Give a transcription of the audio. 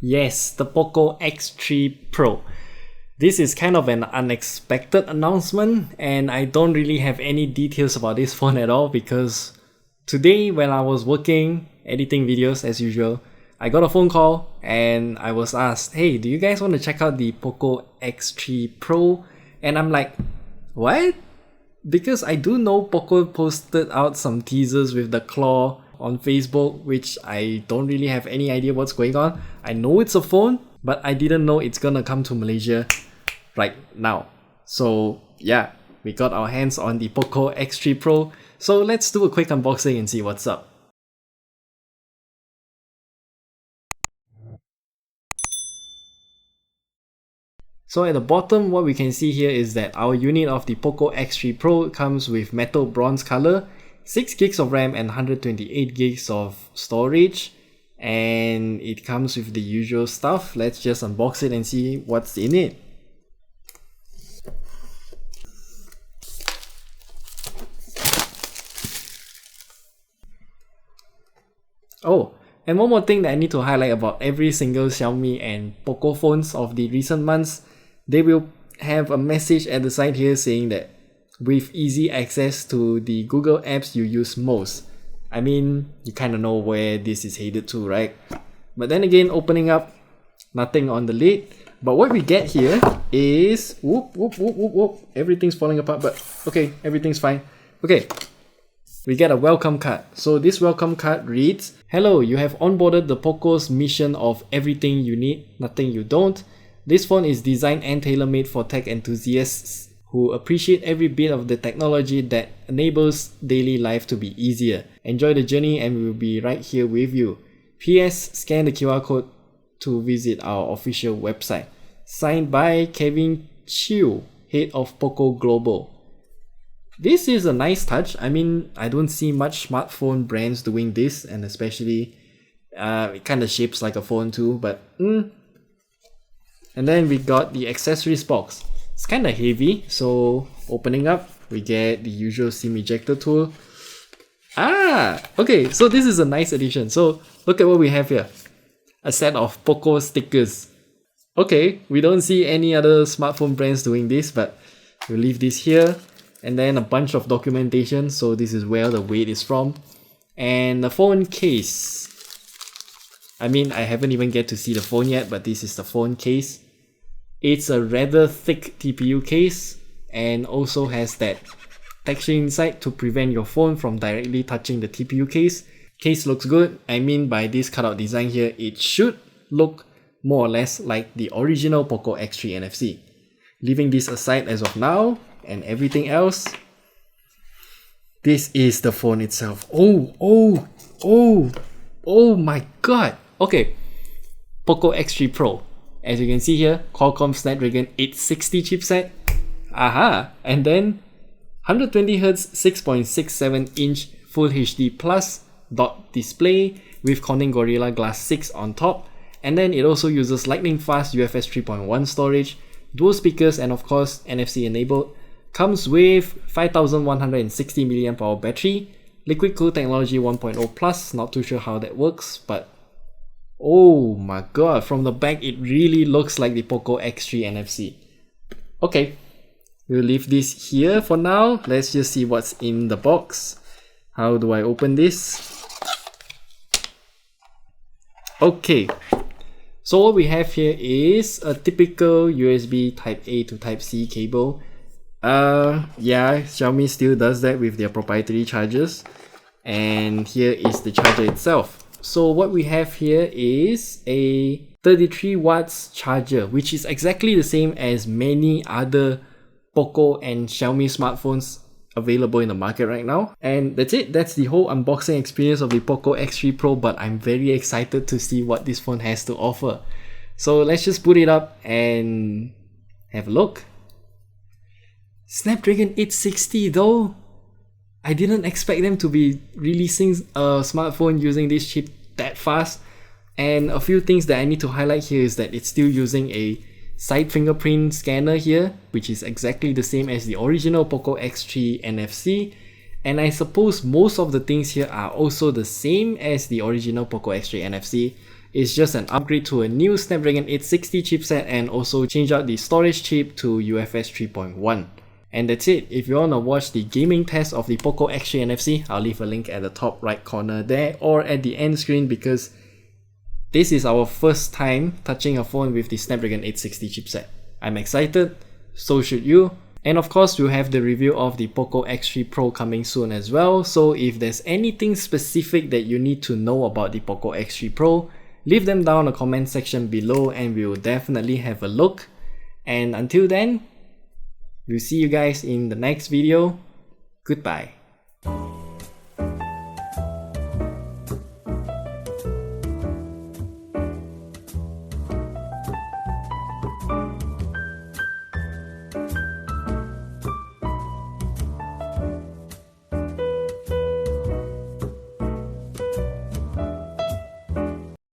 Yes, the POCO X3 Pro. This is kind of an unexpected announcement, and I don't really have any details about this phone at all because today when I was working, editing videos as usual, I got a phone call and I was asked, hey, do you guys want to check out the POCO X3 Pro? And I'm like, what? Because I do know POCO posted out some teasers with the claw on Facebook, which I don't really have any idea what's going on. I know it's a phone, but I didn't know it's gonna come to Malaysia right now. So yeah, we got our hands on the POCO X3 Pro. So let's do a quick unboxing and see what's up. So at the bottom, what we can see here is that our unit of the POCO X3 Pro comes with metal bronze color, 6 gigs of RAM and 128 gigs of storage, and it comes with the usual stuff. Let's just unbox it and see what's in it. Oh, and one more thing that I need to highlight about every single Xiaomi and POCO phones of the recent months, they will have a message at the side here saying that with easy access to the Google apps you use most. I mean, you kind of know where this is headed to, right? But then again, opening up, nothing on the lid. But what we get here is, everything's falling apart, but okay, everything's fine. Okay, we get a welcome card. So this welcome card reads, hello, you have onboarded the POCO's mission of everything you need, nothing you don't. This phone is designed and tailor-made for tech enthusiasts who appreciate every bit of the technology that enables daily life to be easier. Enjoy the journey and we will be right here with you. PS, scan the QR code to visit our official website. Signed by Kevin Chiu, head of POCO Global. This is a nice touch. I mean, I don't see much smartphone brands doing this, and especially it kind of shapes like a phone too, but And then we got the accessories box. It's kind of heavy, so opening up, we get the usual SIM ejector tool. Okay, so this is a nice addition. So look at what we have here. A set of POCO stickers. Okay, we don't see any other smartphone brands doing this, but we'll leave this here. And then a bunch of documentation, so this is where the weight is from. And the phone case. I mean, I haven't even get to see the phone yet, but this is the phone case. It's a rather thick TPU case and also has that texture inside to prevent your phone from directly touching the TPU case. Case looks good. I mean, by this cutout design here, it should look more or less like the original POCO X3 NFC. Leaving this aside as of now and everything else, this is the phone itself. Oh my god. Okay, POCO X3 Pro. As you can see here, Qualcomm Snapdragon 860 chipset. And then 120Hz 6.67 inch Full HD Plus dot display with Corning Gorilla Glass 6 on top. And then it also uses lightning fast UFS 3.1 storage, dual speakers, and of course NFC enabled. Comes with 5160 mAh battery, liquid cool technology 1.0 plus. Not too sure how that works, but oh my god, from the back it really looks like the POCO X3 NFC. Okay, we'll leave this here for now. Let's just see what's in the box. How do I open this? Okay, so what we have here is a typical USB Type A to Type C cable. Yeah, Xiaomi still does that with their proprietary chargers. And here is the charger itself. So what we have here is a 33 watts charger, which is exactly the same as many other POCO and Xiaomi smartphones available in the market right now. And that's it. That's the whole unboxing experience of the POCO X3 Pro, but I'm very excited to see what this phone has to offer. So let's just put it up and have a look. Snapdragon 860 though. I didn't expect them to be releasing a smartphone using this chip that fast. And a few things that I need to highlight here is that it's still using a side fingerprint scanner here, which is exactly the same as the original POCO X3 NFC. And I suppose most of the things here are also the same as the original POCO X3 NFC. It's just an upgrade to a new Snapdragon 860 chipset and also change out the storage chip to UFS 3.1. And that's it. If you want to watch the gaming test of the POCO X3 NFC, I'll leave a link at the top right corner there or at the end screen, because this is our first time touching a phone with the Snapdragon 860 chipset. I'm excited, so should you. And of course, we'll have the review of the POCO X3 Pro coming soon as well. So if there's anything specific that you need to know about the POCO X3 Pro, leave them down in the comment section below and we'll definitely have a look. And until then, we'll see you guys in the next video. Goodbye.